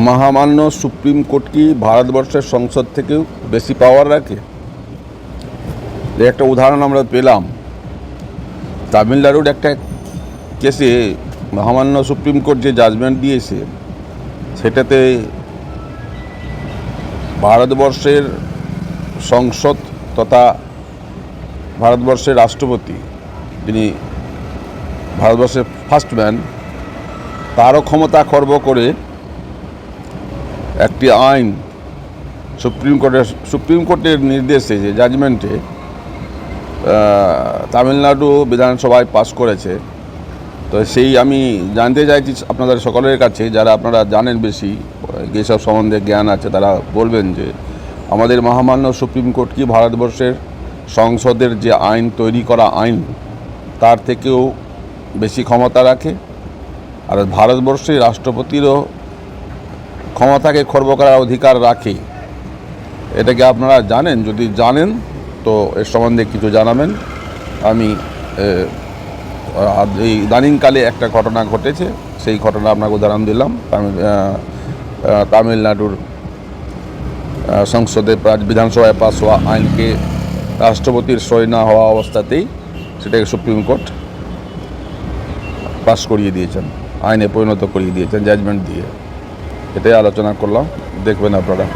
মহামান্য supreme court কি ভারতবর্ষের সংসদ থেকেও বেশি পাওয়ার রাখে? এর একটা উদাহরণ আমরা পেলাম তামিলনাড়ুর একটা কেসে। মহামান্য সুপ্রিম কোর্ট যে জাজমেন্ট দিয়েছে সেটাতে ভারতবর্ষের সংসদ তথা ভারতবর্ষের রাষ্ট্রপতি, যিনি ভারতবর্ষের ফার্স্ট ম্যান, তারও ক্ষমতা খর্ব করে একটি আইন সুপ্রিম কোর্টের নির্দেশে, যে জাজমেন্টে তামিলনাড়ু বিধানসভায় পাস করেছে। তো সেই আমি জানতে চাইছি আপনাদের সকলের কাছে, যারা আপনারা জানেন বেশি, যেসব সম্বন্ধে জ্ঞান আছে তারা বলবেন যে আমাদের মহামান্য সুপ্রিম কোর্ট কি ভারতবর্ষের সংসদের যে আইন তৈরি করা আইন তার থেকেও বেশি ক্ষমতা রাখে? আর ভারতবর্ষের রাষ্ট্রপতিরও ক্ষমতাকে খর্ব করার অধিকার রাখে। এটাকে আপনারা জানেন? যদি জানেন তো এর সম্বন্ধে কিছু জানাবেন। আমি এই ইদানিংকালে একটা ঘটনা ঘটেছে, সেই ঘটনা আপনাকে উদাহরণ দিলাম। তামিলনাড়ুর সংসদে বিধানসভায় পাস হওয়া আইনকে রাষ্ট্রপতির সই না হওয়া অবস্থাতেই সেটাকে সুপ্রিম কোর্ট পাস করিয়ে দিয়েছেন, আইনে পরিণত করিয়ে দিয়েছেন জাজমেন্ট দিয়ে। এটাই আলোচনা করলাম, দেখবেন আপনারা।